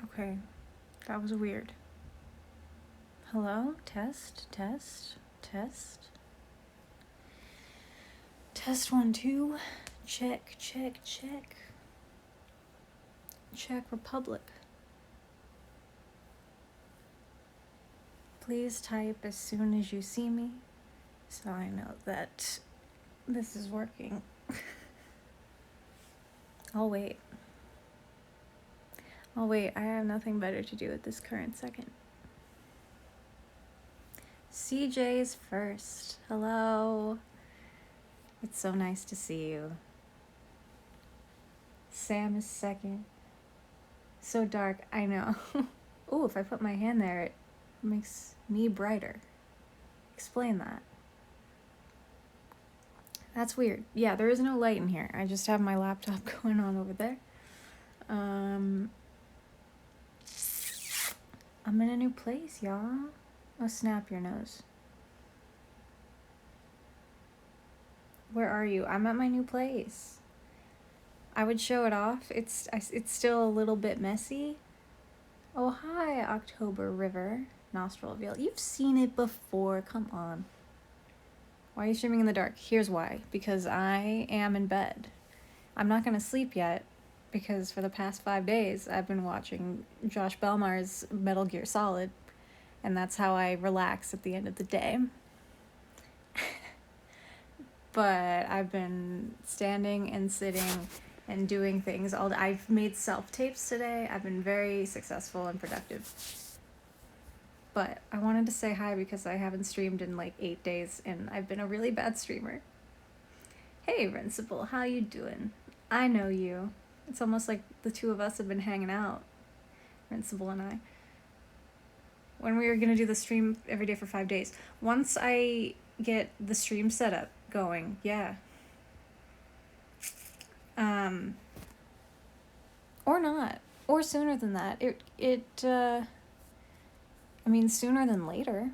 Okay, that was weird. Hello? Test, test, test. Test 1, 2. Check, check, check. Czech Republic. Please type as soon as you see me, so I know that this is working. I'll wait. I have nothing better to do at this current second. CJ's first. Hello. It's so nice to see you. Sam is second. So dark, I know. Ooh, if I put my hand there, it makes me brighter. Explain that. That's weird. Yeah, there is no light in here. I just have my laptop going on over there. I'm in a new place, y'all. Oh, snap your nose. Where are you? I'm at my new place. I would show it off. It's still a little bit messy. Oh, hi, October River. Nostrilville. You've seen it before. Come on. Why are you streaming in the dark? Here's why. Because I am in bed. I'm not going to sleep yet because for the past 5 days I've been watching Josh Belmar's Metal Gear Solid, and that's how I relax at the end of the day. But I've been standing and sitting and doing things all day. I've made self-tapes today. I've been very successful and productive. But I wanted to say hi because I haven't streamed in like 8 days and I've been a really bad streamer. Hey, Rinciple, how you doing? I know you. It's almost like the two of us have been hanging out, Rinciple and I. When we were gonna do the stream every day for 5 days. Once I get the stream setup going, yeah. Or not. Or sooner than that. I mean, sooner than later.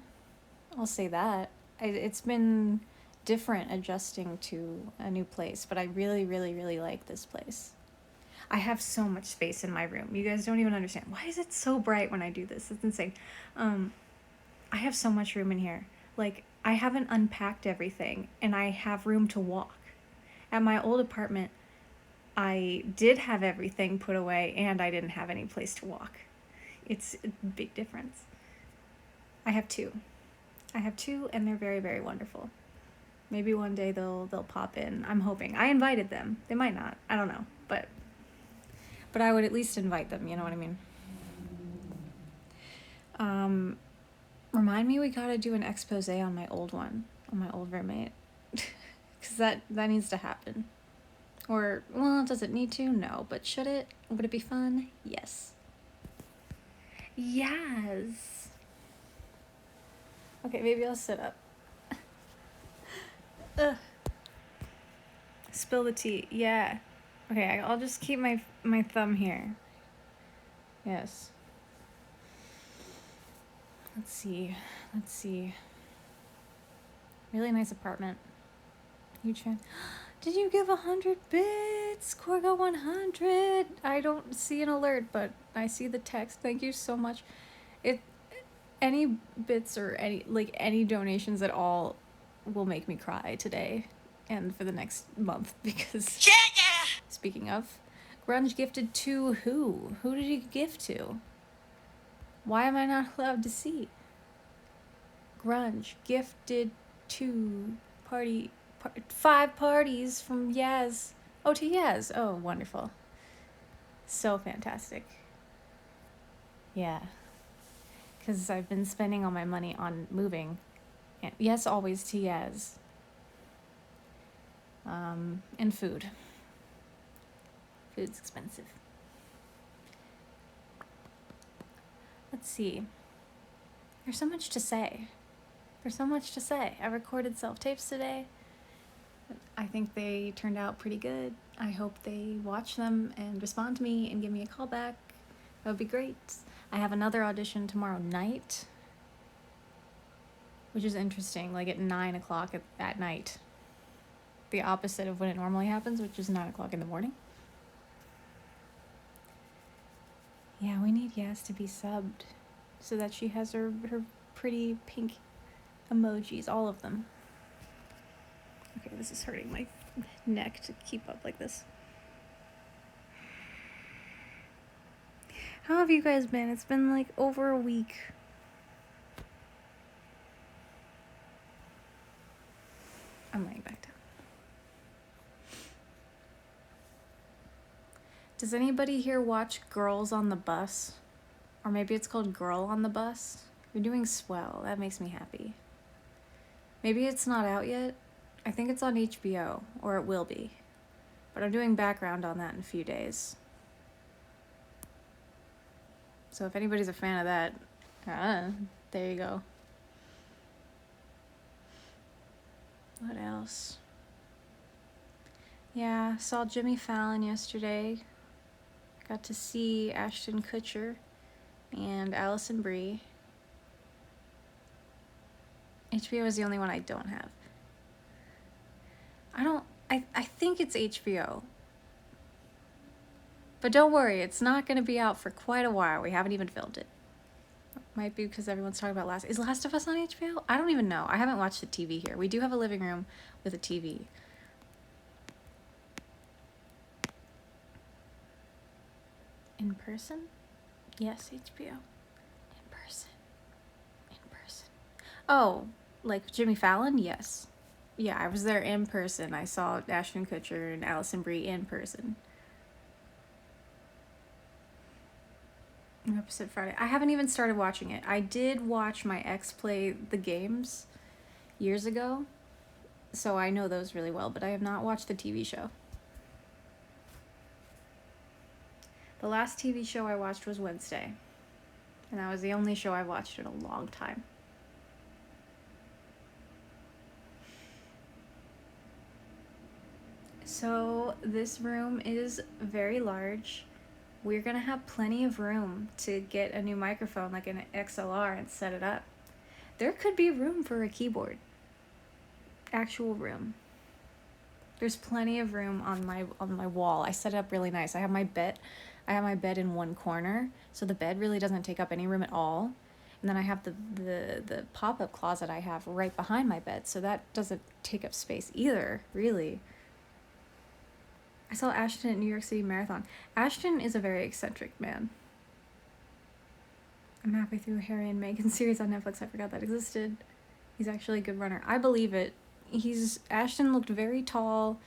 I'll say that. It's been different adjusting to a new place, but I really, really, really like this place. I have so much space in my room. You guys don't even understand. Why is it so bright when I do this? It's insane. I have so much room in here. Like, I haven't unpacked everything, and I have room to walk. At my old apartment, I did have everything put away, and I didn't have any place to walk. It's a big difference. I have two, and they're very, very wonderful. Maybe one day they'll pop in. I'm hoping. I invited them. They might not. I don't know. But I would at least invite them, you know what I mean? Remind me we gotta do an expose on my old one, on my old roommate. Because that needs to happen. Or, well, does it need to? No. But should it? Would it be fun? Yes. Yes. Okay, maybe I'll sit up. Ugh. Spill the tea. Yeah. Okay, I'll just keep my thumb here. Yes. Let's see. Really nice apartment. Huge fan. Did you give 100 bits? Corgo 100. I don't see an alert, but I see the text. Thank you so much. Any bits or any donations at all will make me cry today and for the next month because speaking of, Grunge gifted to who? Who did he gift to? Why am I not allowed to see? Grunge gifted to 5 parties from Yaz. Oh, to Yaz. Oh, wonderful. So fantastic. Yeah. Because I've been spending all my money on moving. And yes, always to Yaz. And food. Food's expensive. Let's see. There's so much to say. I recorded self-tapes today. I think they turned out pretty good. I hope they watch them and respond to me and give me a call back. That would be great. I have another audition tomorrow night, which is interesting, like at 9 o'clock at night. The opposite of when it normally happens, which is 9 o'clock in the morning. Yeah, we need Yaz to be subbed so that she has her pretty pink emojis, all of them. Okay, this is hurting my neck to keep up like this. How have you guys been? It's been like over a week. I'm laying back down. Does anybody here watch Girls on the Bus? Or maybe it's called Girl on the Bus? You're doing swell. That makes me happy. Maybe it's not out yet. I think it's on HBO, or it will be. But I'm doing background on that in a few days. So if anybody's a fan of that, there you go. What else? Yeah, saw Jimmy Fallon yesterday. Got to see Ashton Kutcher and Alison Brie. HBO is the only one I don't have. I think it's HBO. But don't worry, it's not going to be out for quite a while. We haven't even filmed it. Might be because everyone's talking about Is Last of Us on HBO? I don't even know. I haven't watched the TV here. We do have a living room with a TV. In person? Yes, HBO. In person. Oh, like Jimmy Fallon? Yes. Yeah, I was there in person. I saw Ashton Kutcher and Alison Brie in person. New episode Friday. I haven't even started watching it. I did watch my ex play the games years ago, so I know those really well, but I have not watched the TV show. The last TV show I watched was Wednesday, and that was the only show I watched in a long time. So this room is very large. We're gonna have plenty of room to get a new microphone, like an XLR, and set it up. There could be room for a keyboard. Actual room. There's plenty of room on my wall. I set it up really nice. I have my bed in one corner, so the bed really doesn't take up any room at all. And then I have the pop-up closet I have right behind my bed, so that doesn't take up space either, really. I saw Ashton at New York City Marathon. Ashton is a very eccentric man. I'm halfway through Harry and Meghan series on Netflix. I forgot that existed. He's actually a good runner. I believe it. Ashton looked very tall,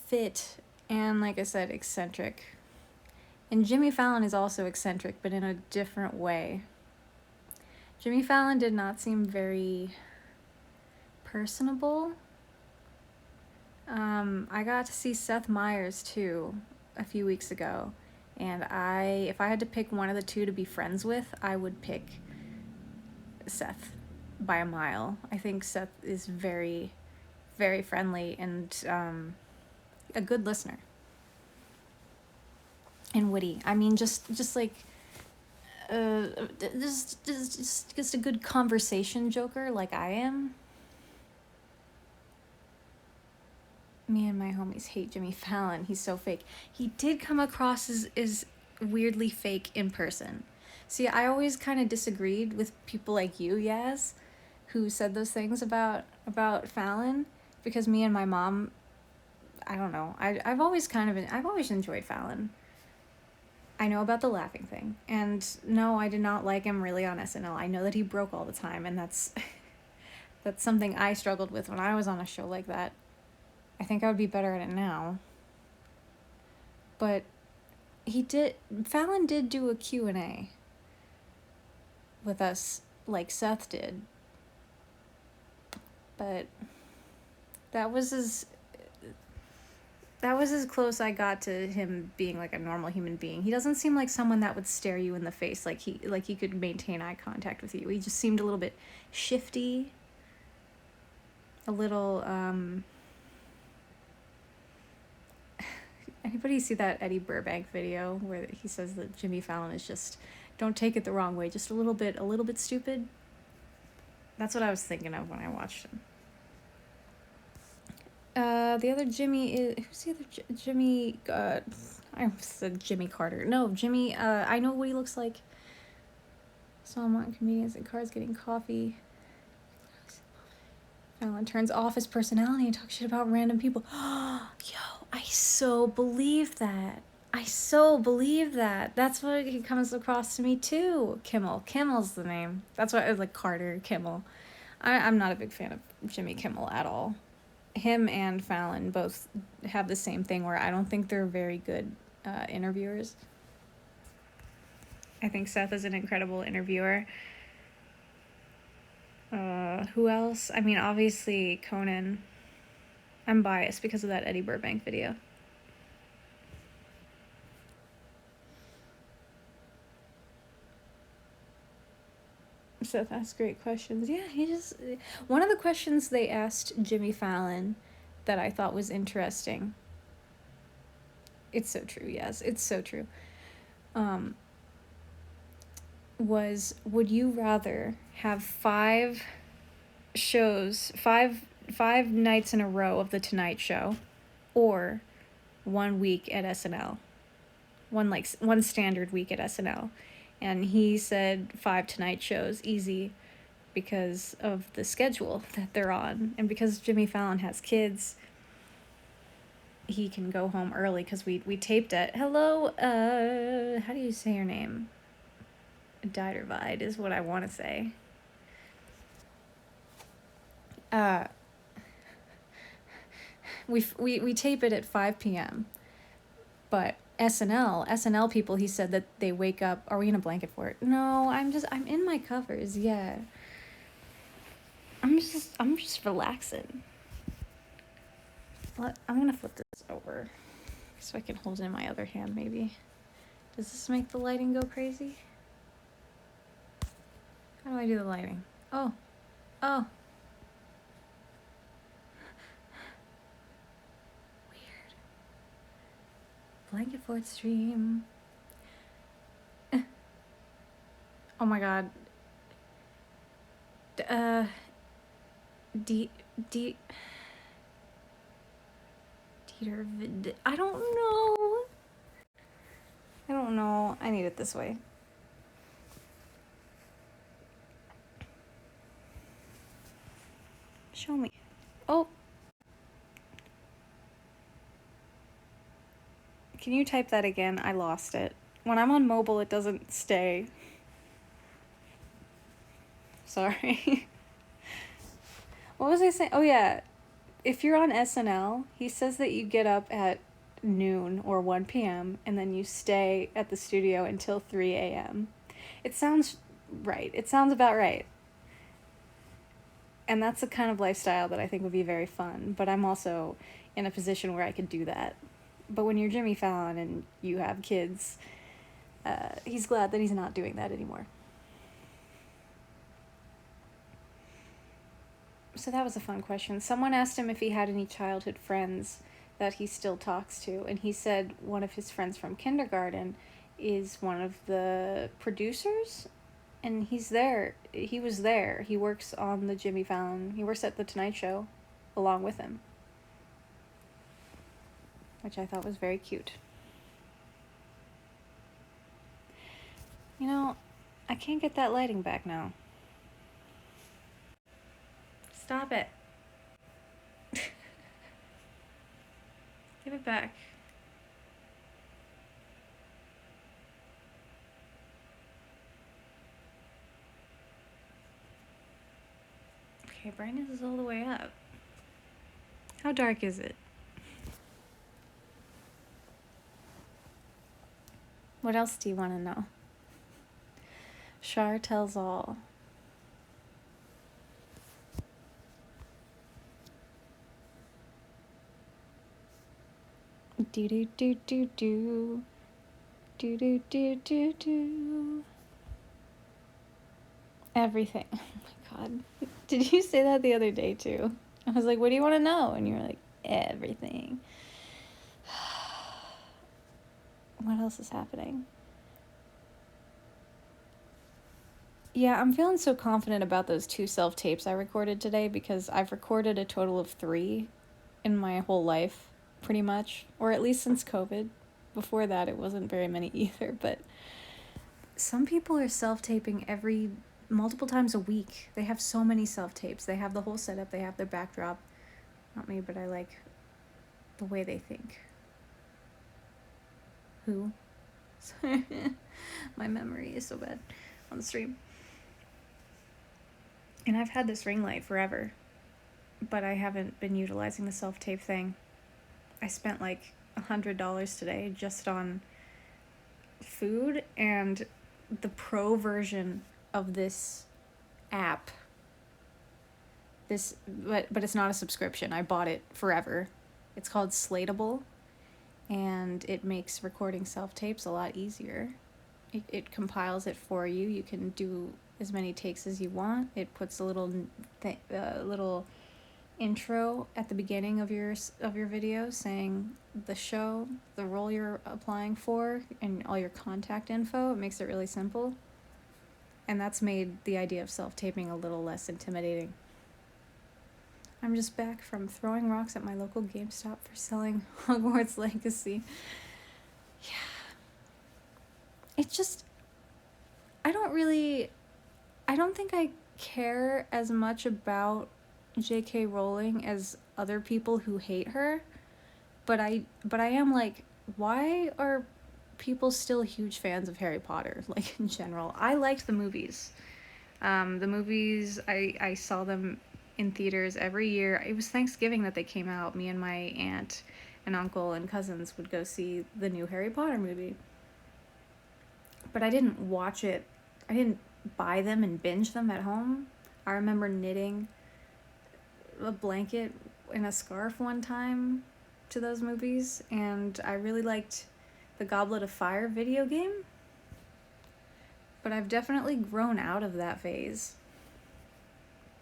fit, and like I said, eccentric. And Jimmy Fallon is also eccentric, but in a different way. Jimmy Fallon did not seem very personable. I got to see Seth Meyers too a few weeks ago, and if I had to pick one of the two to be friends with, I would pick Seth by a mile. I think Seth is very, very friendly and a good listener and witty. I mean, just like just a good conversation joker like I am. Me and my homies hate Jimmy Fallon. He's so fake. He did come across as weirdly fake in person. See, I always kind of disagreed with people like you, Yaz, who said those things about Fallon, because me and my mom, I don't know. I've always enjoyed Fallon. I know about the laughing thing, and no, I did not like him really on SNL. I know that he broke all the time, and that's something I struggled with when I was on a show like that. I think I would be better at it now. But Fallon did do a Q&A with us like Seth did. But that was as close I got to him being like a normal human being. He doesn't seem like someone that would stare you in the face like he could maintain eye contact with you. He just seemed a little bit shifty, a little Anybody see that Eddie Burbank video where he says that Jimmy Fallon is just, don't take it the wrong way, just a little bit stupid? That's what I was thinking of when I watched him. The other Jimmy is, who's the other Jimmy? God, I said Jimmy Carter. No, Jimmy, I know what he looks like. Saw him on comedians in cars getting coffee. Fallon turns off his personality and talks shit about random people. Yo, I so believe that. I so believe that. That's what he comes across to me too. Kimmel. Kimmel's the name. That's why I was like Carter, Kimmel. I'm not a big fan of Jimmy Kimmel at all. Him and Fallon both have the same thing where I don't think they're very good interviewers. I think Seth is an incredible interviewer. Who else? I mean, obviously Conan. I'm biased because of that Eddie Burbank video. Seth asks great questions. Yeah, he just... One of the questions they asked Jimmy Fallon that I thought was interesting. It's so true, yes. It's so true. Was, would you rather have 5 shows, 5 nights in a row of The Tonight Show, or 1 week at SNL? One standard week at SNL. And he said 5 Tonight Shows, easy, because of the schedule that they're on. And because Jimmy Fallon has kids, he can go home early because we taped it. Hello, how do you say your name? Didervide is what I want to say. We tape it at 5 p.m. But SNL people, he said that they wake up. Are we in a blanket for it? No, I'm in my covers. Yeah. I'm just relaxing. I'm gonna flip this over so I can hold it in my other hand. Maybe. Does this make the lighting go crazy? How do I do the lighting? Oh. Weird. Blanket fort stream. Oh my god. Dieter. I don't know. I need it this way. Show me. Oh. Can you type that again? I lost it. When I'm on mobile, it doesn't stay. Sorry. What was I saying? Oh yeah. If you're on SNL, he says that you get up at noon or 1 p.m. and then you stay at the studio until 3 a.m. It sounds right. It sounds about right. And that's the kind of lifestyle that I think would be very fun. But I'm also in a position where I could do that. But when you're Jimmy Fallon and you have kids, he's glad that he's not doing that anymore. So that was a fun question. Someone asked him if he had any childhood friends that he still talks to, and he said one of his friends from kindergarten is one of the producers, and he's there. He was there. He works on the Jimmy Fallon. He works at The Tonight Show along with him, which I thought was very cute. You know, I can't get that lighting back now. Stop it. Give it back. Okay, brightness is all the way up. How dark is it? What else do you want to know? Shar tells all. Do do do do do. Do do do do do. Everything. Oh my god. Did you say that the other day too? I was like, what do you want to know? And you were like, everything. What else is happening? Yeah, I'm feeling so confident about those 2 self-tapes I recorded today because I've recorded a total of 3 in my whole life, pretty much. Or at least since COVID. before that, it wasn't very many either. But some people are self-taping multiple times a week. They have so many self-tapes. They have the whole setup. They have their backdrop. Not me, but I like the way they think. Who? Sorry. My memory is so bad on the stream. And I've had this ring light forever, but I haven't been utilizing the self-tape thing. I spent like $100 today just on food and the pro version of this app. But it's not a subscription. I bought it forever. It's called Slatable, and it makes recording self-tapes a lot easier. It compiles it for you. You can do as many takes as you want. It puts a little intro at the beginning of your video saying the show, the role you're applying for, and all your contact info. It makes it really simple. And that's made the idea of self-taping a little less intimidating. I'm just back from throwing rocks at my local GameStop for selling Hogwarts Legacy. Yeah. It's just, I don't think I care as much about J.K. Rowling as other people who hate her, but I am like, why are people still huge fans of Harry Potter, like, in general? I liked the movies. I saw them in theaters every year. It was Thanksgiving that they came out. Me and my aunt and uncle and cousins would go see the new Harry Potter movie. But I didn't watch it. I didn't buy them and binge them at home. I remember knitting a blanket and a scarf one time to those movies, and I really liked the Goblet of Fire video game. But I've definitely grown out of that phase.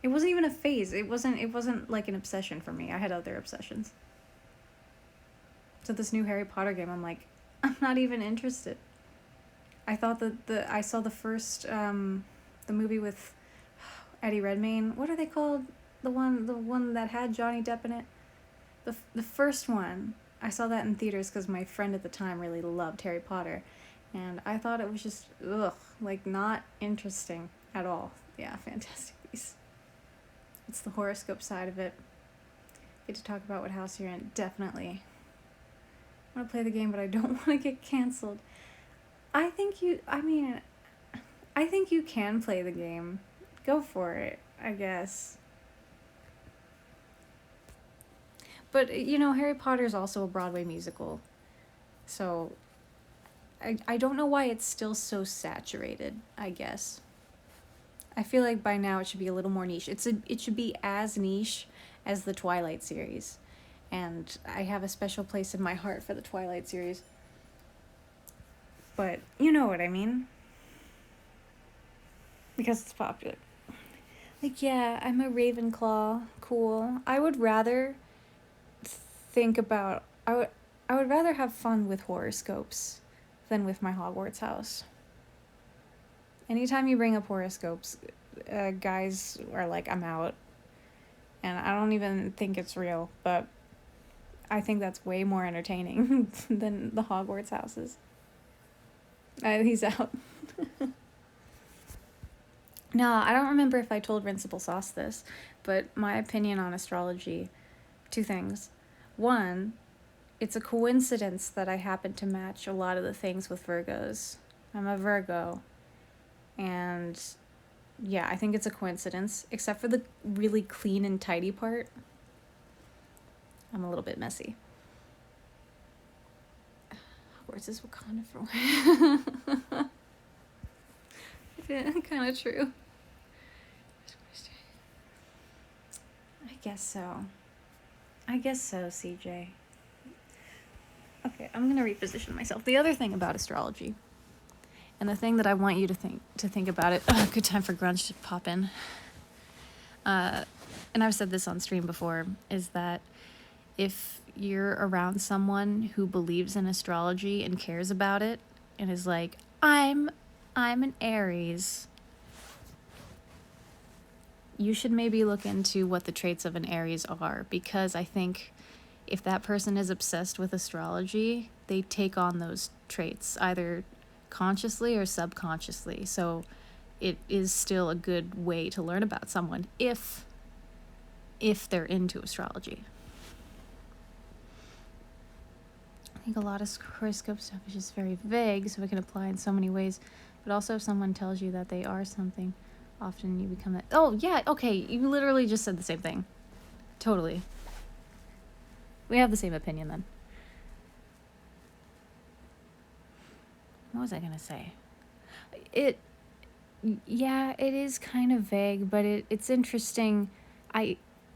It wasn't even a phase. It wasn't like an obsession for me. I had other obsessions. So this new Harry Potter game, I'm like, I'm not even interested. I thought that I saw the first the movie with Eddie Redmayne. What are they called? The one that had Johnny Depp in it. The first one. I saw that in theaters because my friend at the time really loved Harry Potter, and I thought it was just like not interesting at all. Yeah, Fantastic Beasts. It's the horoscope side of it. Get to talk about what house you're in. Definitely. I want to play the game, but I don't want to get canceled. I think you can play the game. Go for it, I guess. But, Harry Potter is also a Broadway musical. So, I don't know why it's still so saturated, I guess. I feel like by now it should be a little more niche. It should be as niche as the Twilight series. And I have a special place in my heart for the Twilight series. But you know what I mean. Because it's popular. Like, yeah, I'm a Ravenclaw. Cool. I would rather have fun with horoscopes than with my Hogwarts house. Anytime you bring up horoscopes, guys are like, I'm out. And I don't even think it's real, but I think that's way more entertaining than the Hogwarts houses. He's out. No, I don't remember if I told Rinciple Sauce this, but my opinion on astrology, 2 things. 1, it's a coincidence that I happen to match a lot of the things with Virgos. I'm a Virgo. And yeah, I think it's a coincidence, except for the really clean and tidy part. I'm a little bit messy. Hogwarts is Wakanda for yeah, kind of true. I guess so, CJ. Okay, I'm gonna reposition myself. The other thing about astrology, and the thing that I want you to think about it. Good time for grunge to pop in. And I've said this on stream before, is that if you're around someone who believes in astrology and cares about it and is like, I'm an Aries, you should maybe look into what the traits of an Aries are, because I think if that person is obsessed with astrology, they take on those traits either consciously or subconsciously. So it is still a good way to learn about someone if they're into astrology. I think a lot of horoscope stuff is just very vague, so it can apply in so many ways. But also, if someone tells you that they are something, often you become that. Oh, yeah, okay, you literally just said the same thing. Totally. We have the same opinion then. What was I going to say? Yeah, it is kind of vague, but it's interesting.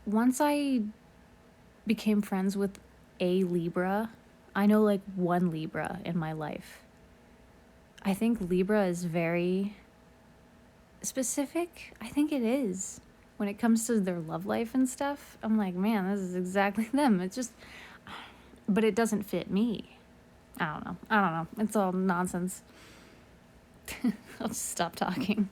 Once I became friends with a Libra, I know like one Libra in my life. I think Libra is very specific. I think it is. When it comes to their love life and stuff, I'm like, man, this is exactly them. It's just, but it doesn't fit me. I don't know. It's all nonsense. I'll just stop talking.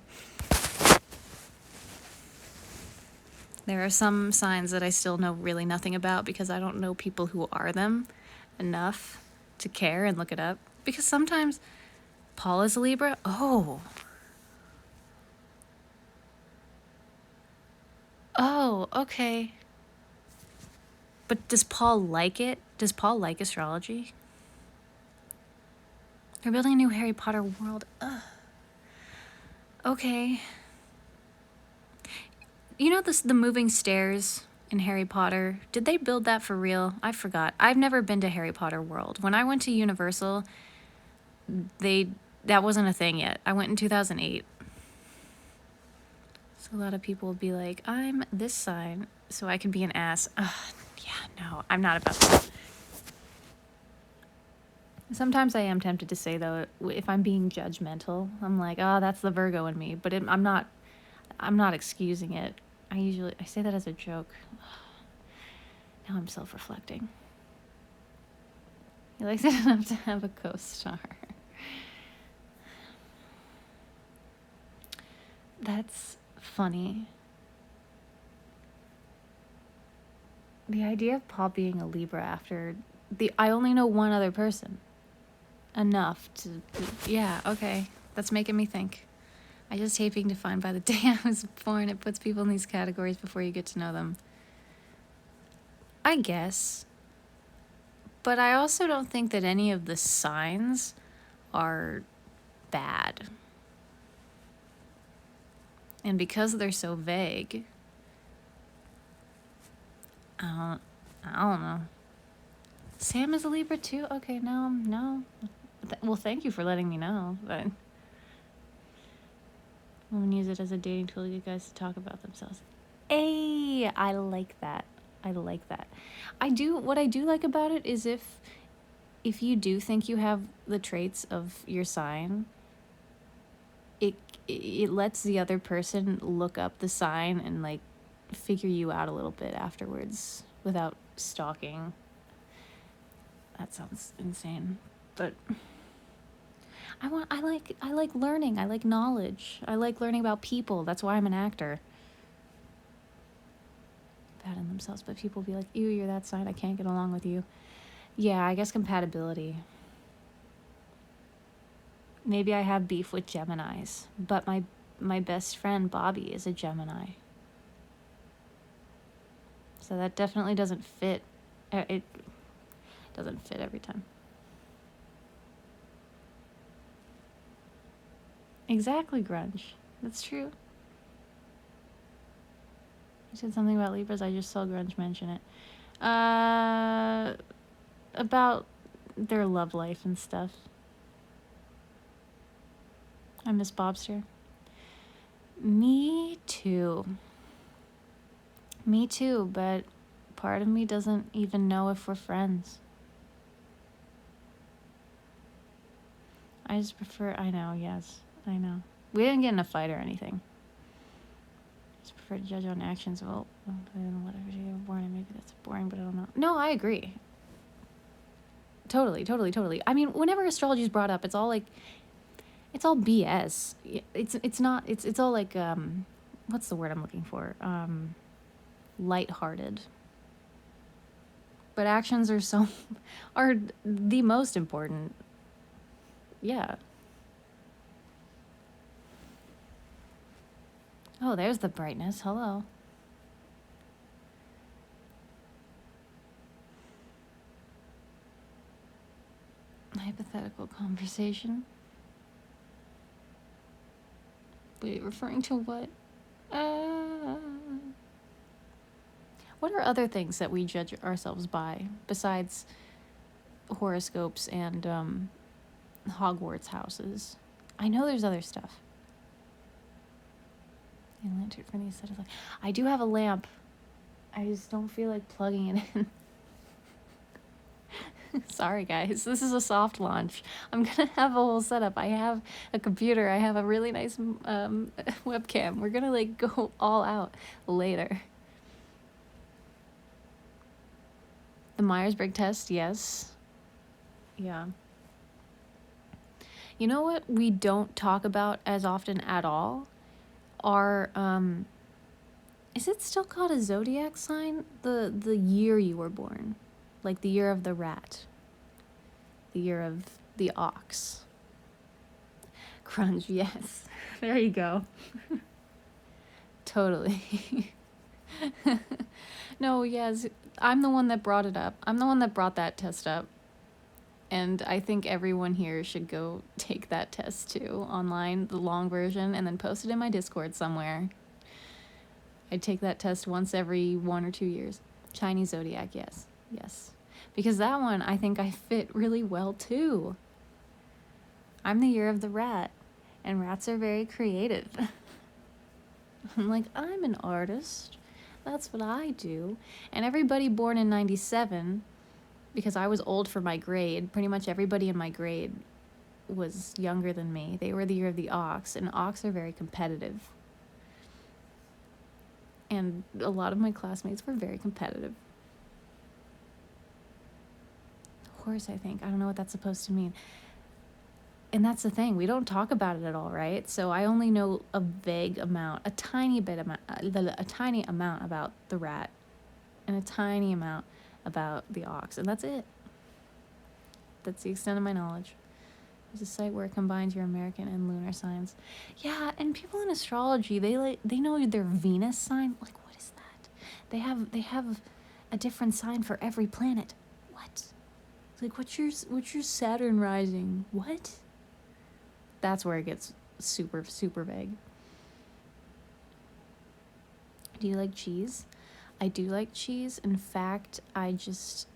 There are some signs that I still know really nothing about because I don't know people who are them enough to care and look it up. Because sometimes Paul is a Libra. Oh, okay. But does Paul like it? Does Paul like astrology? They're building a new Harry Potter world. Ugh. Okay. You know the moving stairs in Harry Potter? Did they build that for real? I forgot. I've never been to Harry Potter World. When I went to Universal, that wasn't a thing yet. I went in 2008. So a lot of people will be like, I'm this sign, so I can be an ass. Ugh, yeah, no, I'm not about that. Sometimes I am tempted to say, though, if I'm being judgmental, I'm like, oh, that's the Virgo in me. But I'm not excusing it. I say that as a joke. Now I'm self-reflecting. He likes it enough to have a co-star. That's funny. The idea of Paul being a Libra after I only know one other person. Enough to, yeah, okay. That's making me think. I just hate being defined by the day I was born. It puts people in these categories before you get to know them. I guess. But I also don't think that any of the signs are bad. And because they're so vague, I don't know. Sam is a Libra too? Okay, no. Well, thank you for letting me know, but women use it as a dating tool to get guys to talk about themselves. Hey, I like that. What I do like about it is if you do think you have the traits of your sign, it lets the other person look up the sign and like figure you out a little bit afterwards without stalking. That sounds insane, but I like learning. I like knowledge. I like learning about people. That's why I'm an actor. Bad in themselves, but people be like, ew, you're that sign. I can't get along with you. Yeah, I guess compatibility. Maybe I have beef with Geminis, but my best friend Bobby is a Gemini. So that definitely doesn't fit. It doesn't fit every time. Exactly, Grunge. That's true. You said something about Libras. I just saw Grunge mention it. About their love life and stuff. I miss Bobster. Me too, but part of me doesn't even know if we're friends. I just prefer, I know. We didn't get in a fight or anything. I just prefer to judge on actions. Well, whatever you were born in, maybe that's boring, but I don't know. No, I agree. Totally. I mean, whenever astrology is brought up, it's all like, it's all BS. It's all like, what's the word I'm looking for? Lighthearted. But actions are the most important. Yeah. Oh, there's the brightness. Hello. Hypothetical conversation. Wait, referring to what? What are other things that we judge ourselves by besides horoscopes and Hogwarts houses? I know there's other stuff. A lantern for the aesthetic. I do have a lamp. I just don't feel like plugging it in. Sorry, guys. This is a soft launch. I'm going to have a whole setup. I have a computer. I have a really nice webcam. We're going to like go all out later. The Myers-Briggs test, yes. Yeah. You know what we don't talk about as often at all? Are, is it still called a zodiac sign? The year you were born. Like the year of the rat. The year of the ox. Grunge, yes. There you go. Totally. No, yes. I'm the one that brought it up. I'm the one that brought that test up. And I think everyone here should go take that test too online, the long version, and then post it in my Discord somewhere. I take that test once every 1 or 2 years. Chinese zodiac, yes. Yes. Because that one, I think I fit really well too. I'm the year of the rat, and rats are very creative. I'm like, I'm an artist. That's what I do. And everybody born in 97, because I was old for my grade, pretty much everybody in my grade was younger than me. They were the year of the ox, and ox are very competitive. And a lot of my classmates were very competitive. Horse, I think. I don't know what that's supposed to mean. And that's the thing. We don't talk about it at all, right? So I only know a vague amount, a tiny amount about the rat, and a tiny amount about the ox, and that's it. That's the extent of my knowledge. There's a site where it combines your American and lunar signs. Yeah, and people in astrology, they know their Venus sign. Like, what is that? They have a different sign for every planet. What? Like, what's your Saturn rising? What? That's where it gets super, super vague. Do you like cheese? I do like cheese. In fact,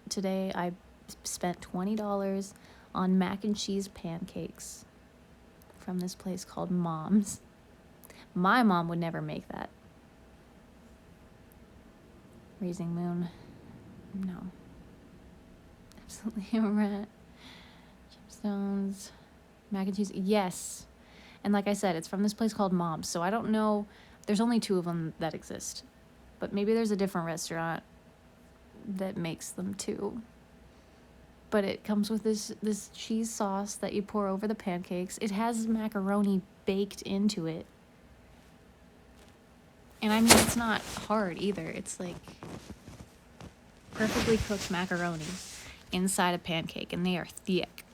today I spent $20 on mac and cheese pancakes from this place called Mom's. My mom would never make that. Raising Moon. No. Absolutely a rat. Gemstones. Mac and cheese. Yes. And like I said, it's from this place called Mom's. So I don't know. There's only 2 of them that exist. But maybe there's a different restaurant that makes them too. But it comes with this cheese sauce that you pour over the pancakes. It has macaroni baked into it. And I mean, it's not hard either. It's like perfectly cooked macaroni inside a pancake, and they are thick.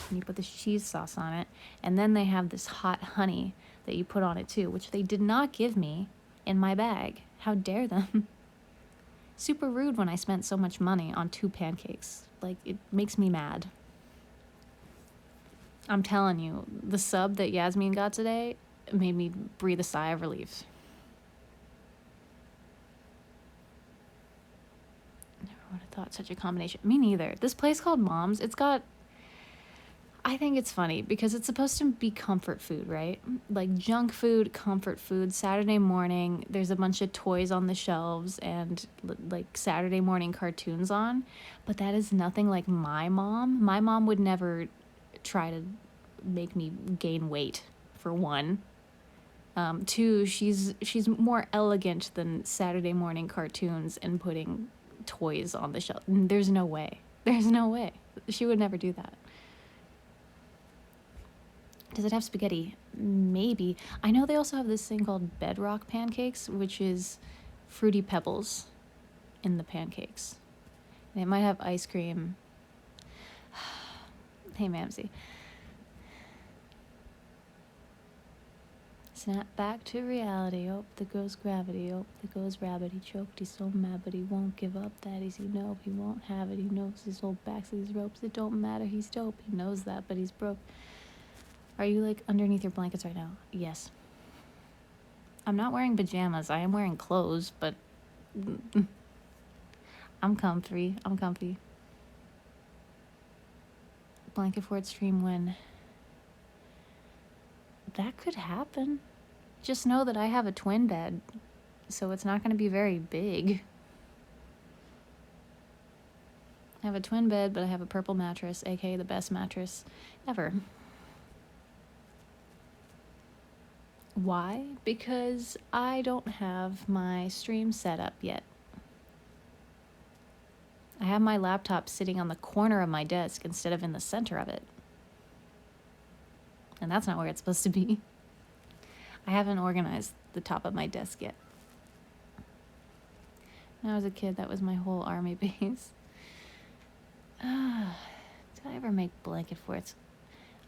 And you put this cheese sauce on it, and then they have this hot honey that you put on it too, which they did not give me in my bag. How dare them? Super rude when I spent so much money on 2 pancakes. Like, it makes me mad. I'm telling you, the sub that Yasmin got today made me breathe a sigh of relief. Never would have thought such a combination. Me neither. This place called Mom's, I think it's funny because it's supposed to be comfort food, right? Like junk food, comfort food. Saturday morning, there's a bunch of toys on the shelves and like Saturday morning cartoons on. But that is nothing like my mom. My mom would never try to make me gain weight, for one. 2, she's more elegant than Saturday morning cartoons and putting toys on the shelf. There's no way. There's no way. She would never do that. Does it have spaghetti? Maybe. I know they also have this thing called bedrock pancakes, which is fruity pebbles in the pancakes. And it might have ice cream. Hey, Mamsie. Snap back to reality. Oh, there goes gravity. Oh, there goes rabbit. He choked. He's so mad, but he won't give up. That is, he know he won't have it. He knows his whole backs of these ropes. It don't matter. He's dope. He knows that, but he's broke. Are you like underneath your blankets right now? Yes. I'm not wearing pajamas. I am wearing clothes, but I'm comfy. I'm comfy. Blanket fort stream when that could happen. Just know that I have a twin bed, so it's not going to be very big. I have a twin bed, but I have a purple mattress, aka the best mattress ever. Why? Because I don't have my stream set up yet. I have my laptop sitting on the corner of my desk instead of in the center of it. And that's not where it's supposed to be. I haven't organized the top of my desk yet. When I was a kid, that was my whole army base. Did I ever make blanket forts?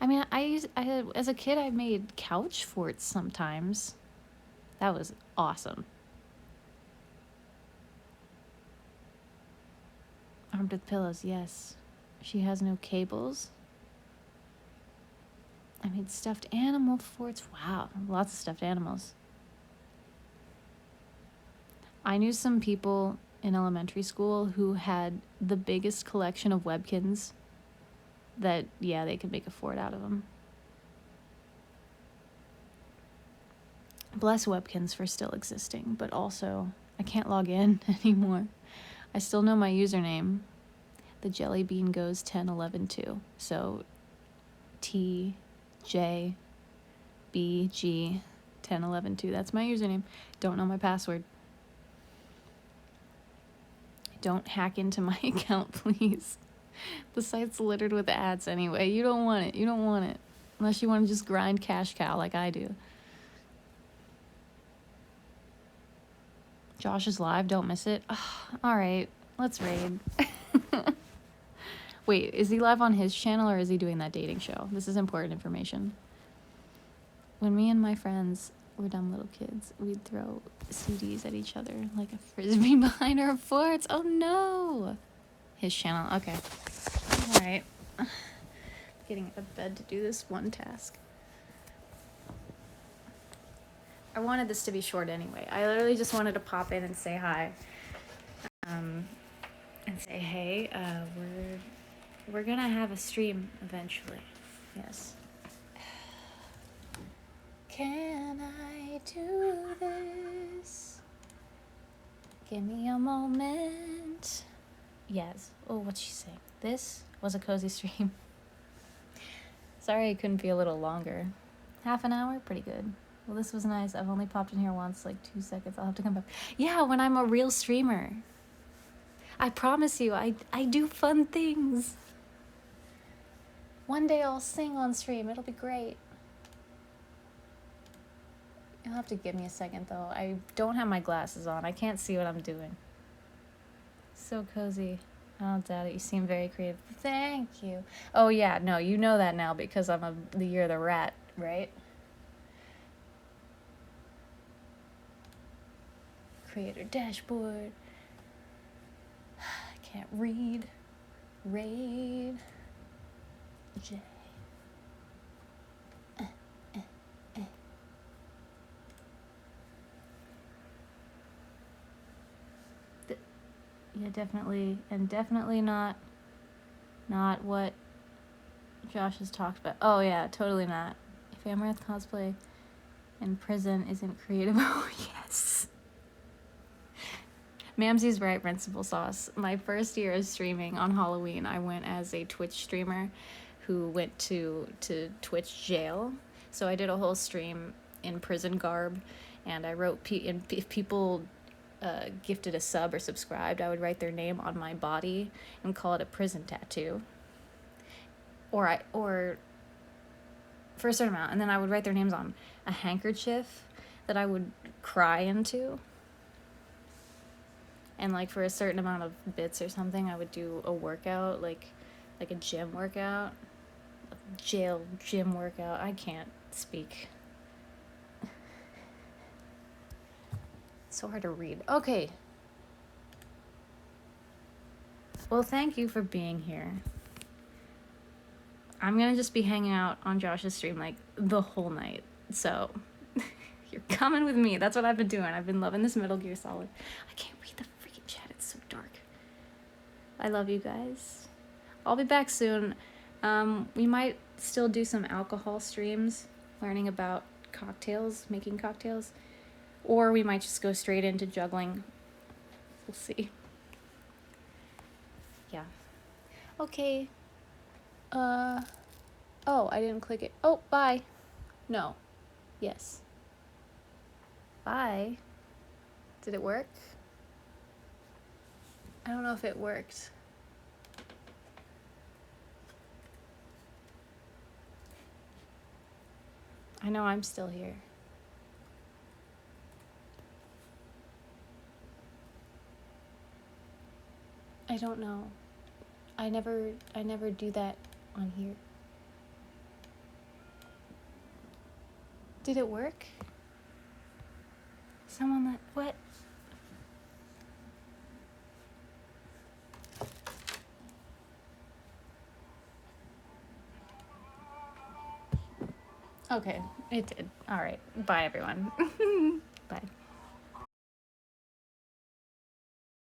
I mean, as a kid, I made couch forts sometimes. That was awesome. Armed with pillows, yes. She has no cables. I made stuffed animal forts. Wow, lots of stuffed animals. I knew some people in elementary school who had the biggest collection of Webkins that, yeah, they could make a fort out of them. Bless Webkins for still existing, but also I can't log in anymore. I still know my username. The Jelly Bean goes 1011-2. So TJBG 1011-2. That's my username. Don't know my password. Don't hack into my account, please. The site's littered with ads anyway. You don't want it. You don't want it. Unless you want to just grind cash cow like I do. Josh is live. Don't miss it. Oh, all right. Let's raid. Wait, is he live on his channel or is he doing that dating show? This is important information. When me and my friends were dumb little kids, we'd throw CDs at each other like a frisbee behind our forts. Oh no! His channel. Okay. All right. Getting out of bed to do this one task. I wanted this to be short anyway. I literally just wanted to pop in and say hi. And say, hey, we're gonna have a stream eventually. Yes. Can I do this? Give me a moment. Yes. Oh, what's she saying? This was a cozy stream. Sorry it couldn't be a little longer. Half an hour? Pretty good. Well, this was nice. I've only popped in here once, like 2 seconds. I'll have to come back. Yeah, when I'm a real streamer. I promise you, I do fun things. One day I'll sing on stream. It'll be great. You'll have to give me a second, though. I don't have my glasses on. I can't see what I'm doing. So cozy. I don't doubt it. You seem very creative. Thank you. Oh, yeah. No, you know that now because I'm the year of the rat, right? Creator dashboard. I can't read. Raid. J. Yeah, definitely, and definitely not what Josh has talked about. Oh yeah, totally not. If Amaranth cosplay in prison isn't creative, oh yes. Mamsie's right, Principal Sauce. My first year of streaming on Halloween, I went as a Twitch streamer who went to Twitch jail. So I did a whole stream in prison garb, and I wrote, if people gifted a sub or subscribed, I would write their name on my body and call it a prison tattoo. Or for a certain amount, and then I would write their names on a handkerchief that I would cry into. And like for a certain amount of bits or something, I would do a workout, like a gym workout, gym workout. I can't speak. It's so hard to read. Okay. Well, thank you for being here. I'm gonna just be hanging out on Josh's stream like the whole night. So you're coming with me. That's what I've been doing. I've been loving this Metal Gear Solid. I can't read the freaking chat. It's so dark. I love you guys. I'll be back soon. We might still do some alcohol streams, learning about cocktails, making cocktails. Or we might just go straight into juggling. We'll see. Yeah. Okay. Oh, I didn't click it. Oh, bye. No. Yes. Bye. Did it work? I don't know if it worked. I know I'm still here. I don't know. I never do that on here. Did it work? Someone that, what? Okay, it did. All right. Bye, everyone.